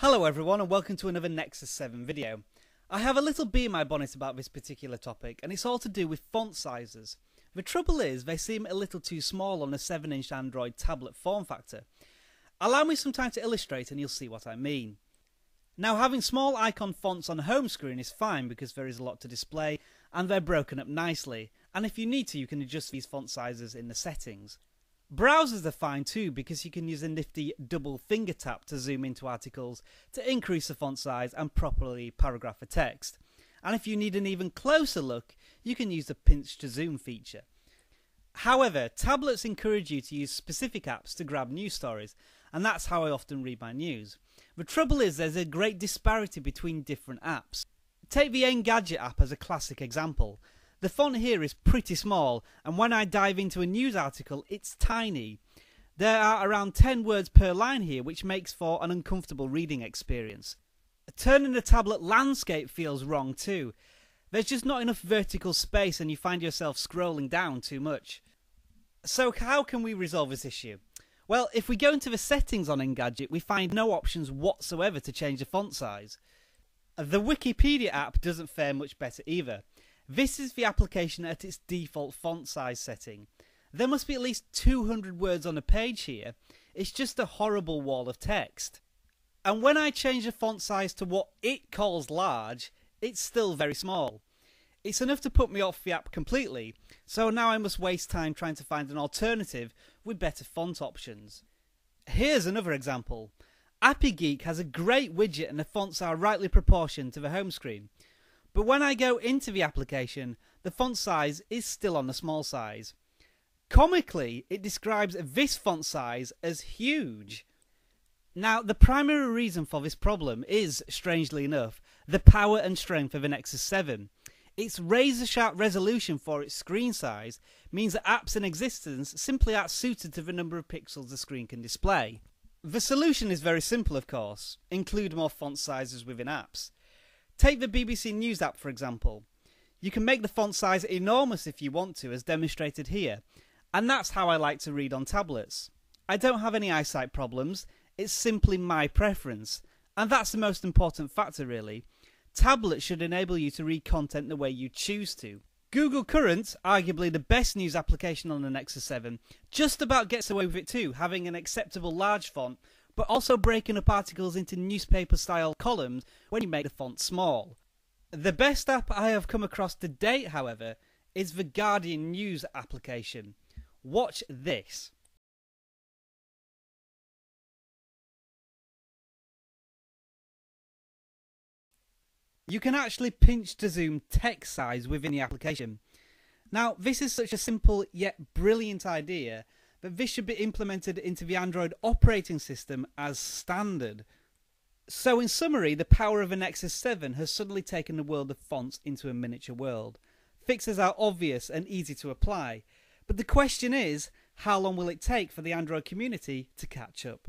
Hello everyone and welcome to another Nexus 7 video. I have a little bee in my bonnet about this particular topic, and it's all to do with font sizes. The trouble is they seem a little too small on a 7-inch Android tablet form factor. Allow me some time to illustrate and you'll see what I mean. Now, having small icon fonts on the home screen is fine because there is a lot to display and they're broken up nicely, and if you need to you can adjust these font sizes in the settings. Browsers are fine too because you can use a nifty double finger tap to zoom into articles to increase the font size and properly paragraph a text. And if you need an even closer look, you can use the pinch to zoom feature. However, tablets encourage you to use specific apps to grab news stories, and that's how I often read my news. The trouble is there's a great disparity between different apps. Take the Engadget app as a classic example. The font here is pretty small, and when I dive into a news article, it's tiny. There are around 10 words per line here, which makes for an uncomfortable reading experience. Turning the tablet landscape feels wrong too. There's just not enough vertical space and you find yourself scrolling down too much. So how can we resolve this issue? Well, if we go into the settings on Engadget, we find no options whatsoever to change the font size. The Wikipedia app doesn't fare much better either. This is the application at its default font size setting. There must be at least 200 words on a page here. It's just a horrible wall of text. And when I change the font size to what it calls large, it's still very small. It's enough to put me off the app completely, so now I must waste time trying to find an alternative with better font options. Here's another example. Appy Geek has a great widget and the fonts are rightly proportioned to the home screen. But when I go into the application, the font size is still on the small size. Comically, it describes this font size as huge. Now, the primary reason for this problem is, strangely enough, the power and strength of the Nexus 7. Its razor-sharp resolution for its screen size means that apps in existence simply aren't suited to the number of pixels the screen can display. The solution is very simple, of course. Include more font sizes within apps. Take the BBC News app for example. You can make the font size enormous if you want to, as demonstrated here, and that's how I like to read on tablets. I don't have any eyesight problems, it's simply my preference, and that's the most important factor really. Tablets should enable you to read content the way you choose to. Google Current, arguably the best news application on the Nexus 7, just about gets away with it too, having an acceptable large font, but also breaking up articles into newspaper-style columns when you make the font small. The best app I have come across to date, however, is the Guardian News application. Watch this. You can actually pinch to zoom text size within the application. Now, this is such a simple yet brilliant idea that this should be implemented into the Android operating system as standard. So in summary, the power of the Nexus 7 has suddenly taken the world of fonts into a miniature world. Fixes are obvious and easy to apply, but the question is, how long will it take for the Android community to catch up?